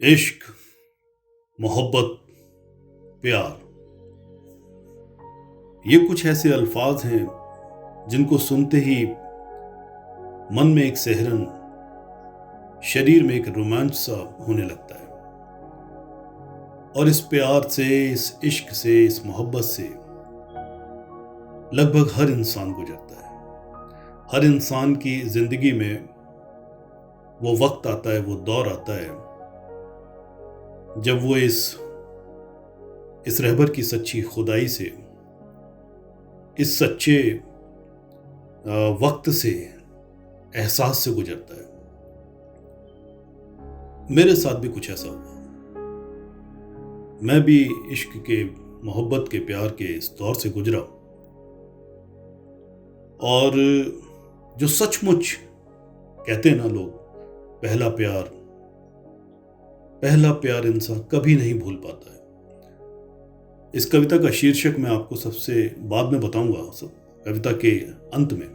इश्क, मोहब्बत, प्यार, ये कुछ ऐसे अल्फाज हैं जिनको सुनते ही मन में एक सिहरन, शरीर में एक रोमांच सा होने लगता है। और इस प्यार से, इस इश्क से, इस मोहब्बत से लगभग हर इंसान गुजरता है। हर इंसान की जिंदगी में वो वक्त आता है, वो दौर आता है जब वो इस रहबर की सच्ची खुदाई से, इस सच्चे वक्त से, एहसास से गुजरता है। मेरे साथ भी कुछ ऐसा हुआ। मैं भी इश्क के, मोहब्बत के, प्यार के इस दौर से गुजरा। और जो सचमुच कहते हैं ना लोग, पहला प्यार इंसान कभी नहीं भूल पाता है। इस कविता का शीर्षक मैं आपको सबसे बाद में बताऊंगा, कविता के अंत में।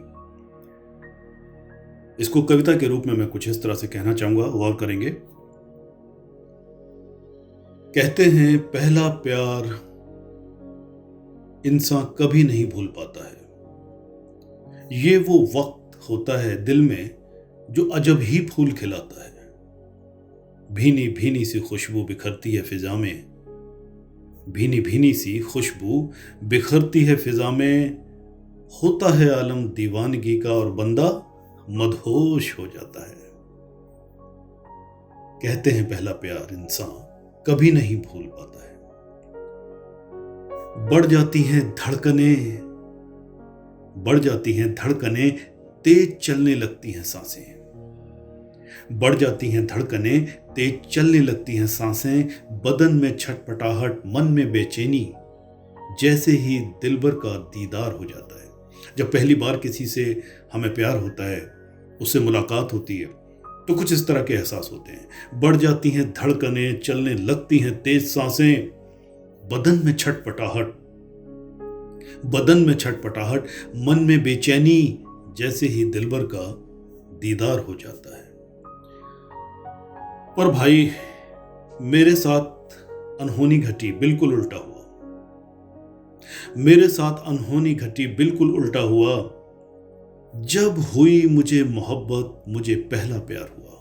इसको कविता के रूप में मैं कुछ इस तरह से कहना चाहूंगा, गौर करेंगे। कहते हैं पहला प्यार इंसान कभी नहीं भूल पाता है। ये वो वक्त होता है दिल में जो अजब ही फूल खिलाता है। भीनी भीनी सी खुशबू बिखरती है फिजा में, भीनी भीनी सी खुशबू बिखरती है फिजा में। होता है आलम दीवानगी का और बंदा मदहोश हो जाता है। कहते हैं पहला प्यार इंसान कभी नहीं भूल पाता है। बढ़ जाती हैं धड़कनें, तेज चलने लगती हैं सांसें। बढ़ जाती हैं धड़कनें, तेज चलने लगती हैं सांसें। बदन में छटपटाहट, मन में बेचैनी, जैसे ही दिलबर का दीदार हो जाता है। जब पहली बार किसी से हमें प्यार होता है, उससे मुलाकात होती है, तो कुछ इस तरह के एहसास होते हैं। बढ़ जाती हैं धड़कनें, चलने लगती हैं तेज सांसें। बदन में छटपटाहट, मन में बेचैनी, जैसे ही दिलबर का दीदार हो जाता है। पर भाई, मेरे साथ अनहोनी घटी, बिल्कुल उल्टा हुआ। मेरे साथ अनहोनी घटी, बिल्कुल उल्टा हुआ। जब हुई मुझे मोहब्बत, मुझे पहला प्यार हुआ।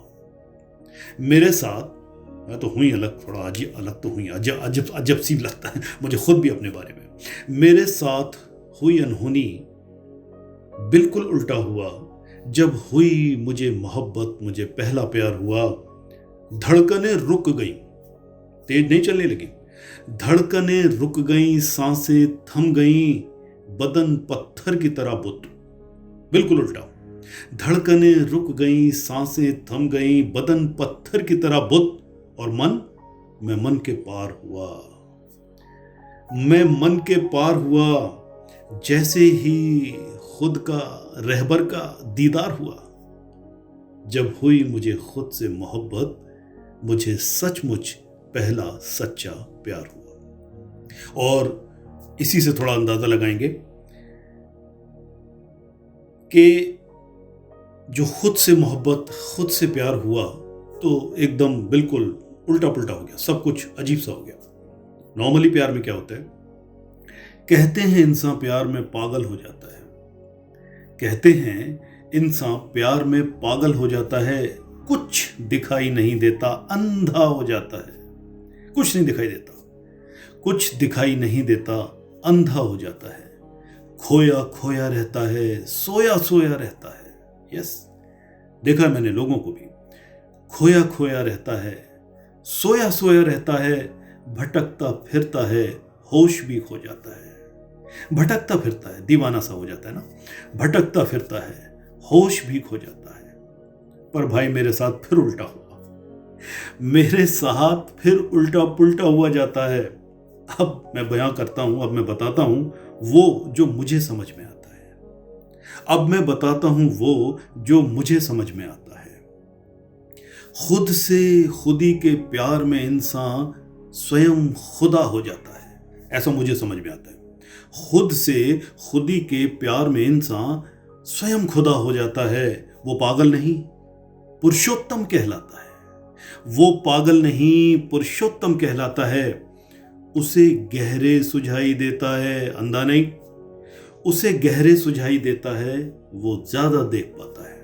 मेरे साथ, मैं तो हुई अलग, थोड़ा अलग तो हुई, अजब सी लगता है मुझे खुद भी अपने बारे में। मेरे साथ हुई अनहोनी, बिल्कुल उल्टा हुआ। जब हुई मुझे मोहब्बत, मुझे पहला प्यार हुआ। धड़कनें रुक गई, तेज नहीं चलने लगी। धड़कनें रुक गई, सांसें थम गई, बदन पत्थर की तरह बुत। बिल्कुल उल्टा। धड़कनें रुक गई, सांसें थम गई, बदन पत्थर की तरह बुत। और मैं मन के पार हुआ। मैं मन के पार हुआ, जैसे ही खुद का, रहबर का दीदार हुआ। जब हुई मुझे खुद से मोहब्बत, मुझे सचमुच पहला सच्चा प्यार हुआ। और इसी से थोड़ा अंदाजा लगाएंगे कि जो खुद से मोहब्बत, खुद से प्यार हुआ, तो एकदम बिल्कुल उल्टा पुल्टा हो गया, सब कुछ अजीब सा हो गया। नॉर्मली प्यार में क्या होता है? कहते हैं इंसान प्यार में पागल हो जाता है। कहते हैं इंसान प्यार में पागल हो जाता है। कुछ दिखाई नहीं देता, अंधा हो जाता है। कुछ नहीं दिखाई देता, कुछ दिखाई नहीं देता, अंधा हो जाता है। खोया खोया रहता है, सोया सोया रहता है। यस, देखा मैंने लोगों को भी। खोया खोया रहता है, सोया सोया रहता है, भटकता फिरता है, होश भी खो जाता है। भटकता फिरता है, दीवाना सा हो जाता है ना। भटकता फिरता है, होश भी खो जाता है। पर भाई, मेरे साथ फिर उल्टा हुआ। मेरे साथ फिर उल्टा पुल्टा हुआ जाता है। अब मैं बयां करता हूं, अब मैं बताता हूं वो जो मुझे समझ में आता है। अब मैं बताता हूं वो जो मुझे समझ में आता है। खुद से खुदी के प्यार में इंसान स्वयं खुदा हो जाता है, ऐसा मुझे समझ में आता है। खुद से खुदी के प्यार में इंसान स्वयं खुदा हो जाता है। वो पागल नहीं, पुरुषोत्तम कहलाता है। वो पागल नहीं पुरुषोत्तम कहलाता है। उसे गहरे सुझाई देता है, अंधा नहीं। उसे गहरे सुझाई देता है, वो ज्यादा देख पाता है।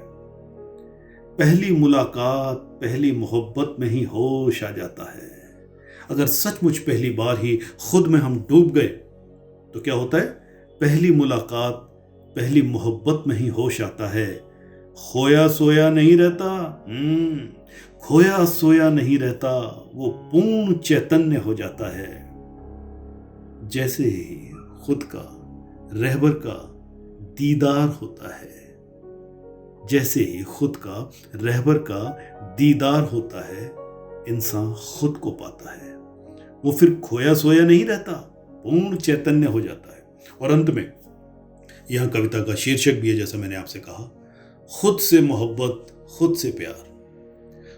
पहली मुलाकात पहली मोहब्बत में ही होश आ जाता है। अगर सचमुच पहली बार ही खुद में हम डूब गए तो क्या होता है? पहली मुलाकात पहली मोहब्बत में ही होश आता है। खोया सोया नहीं रहता, खोया सोया नहीं रहता, वो पूर्ण चैतन्य हो जाता है। जैसे ही खुद का रहबर का दीदार होता है, जैसे ही खुद का रहबर का दीदार होता है, इंसान खुद को पाता है। वो फिर खोया सोया नहीं रहता, पूर्ण चैतन्य हो जाता है। और अंत में यह कविता का शीर्षक भी है, जैसा मैंने आपसे कहा, खुद से मोहब्बत खुद से प्यार।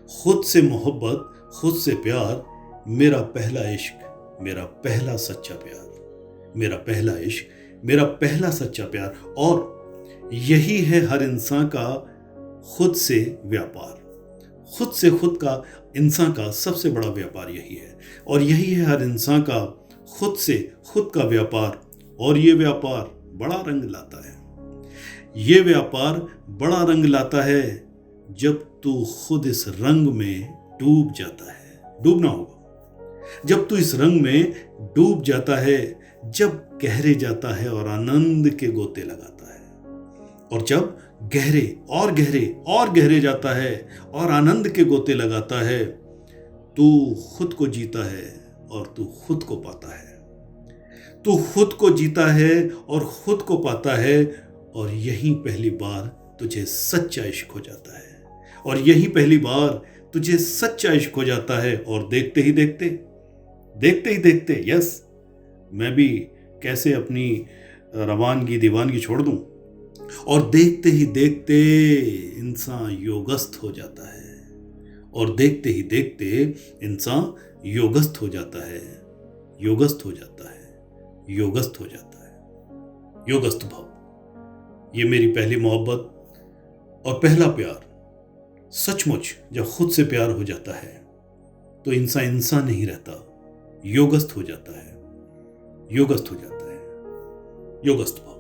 खुद से मोहब्बत खुद से प्यार, मेरा पहला इश्क मेरा पहला सच्चा प्यार। मेरा पहला इश्क मेरा पहला सच्चा प्यार। और यही है हर इंसान का खुद से व्यापार। खुद से खुद का इंसान का सबसे बड़ा व्यापार यही है। और यही है हर इंसान का खुद से खुद का व्यापार। और ये व्यापार बड़ा रंग लाता है। ये व्यापार बड़ा रंग लाता है जब तू खुद इस रंग में डूब जाता है। डूबना होगा। जब तू इस रंग में डूब जाता है, जब गहरे जाता है और आनंद के गोते लगाता है, और जब गहरे और गहरे और गहरे जाता है और आनंद के गोते लगाता है, तू खुद को जीता है और तू खुद को पाता है। तू खुद को जीता है और खुद को पाता है। और यही पहली बार तुझे सच्चा इश्क हो जाता है। और यही पहली बार तुझे सच्चा इश्क हो जाता है। और देखते ही देखते यस, मैं भी कैसे अपनी रवानगी दीवानगी छोड़ दूं। और देखते ही देखते इंसान योगस्थ हो जाता है। और देखते ही देखते इंसान योगस्थ हो जाता है। योगस्थ हो जाता है। योगस्थ हो जाता है। योगस्थ भाव, ये मेरी पहली मोहब्बत और पहला प्यार। सचमुच जब खुद से प्यार हो जाता है तो इंसान नहीं रहता, योगस्थ हो जाता है। योगस्थ हो जाता है। योगस्थ भाव।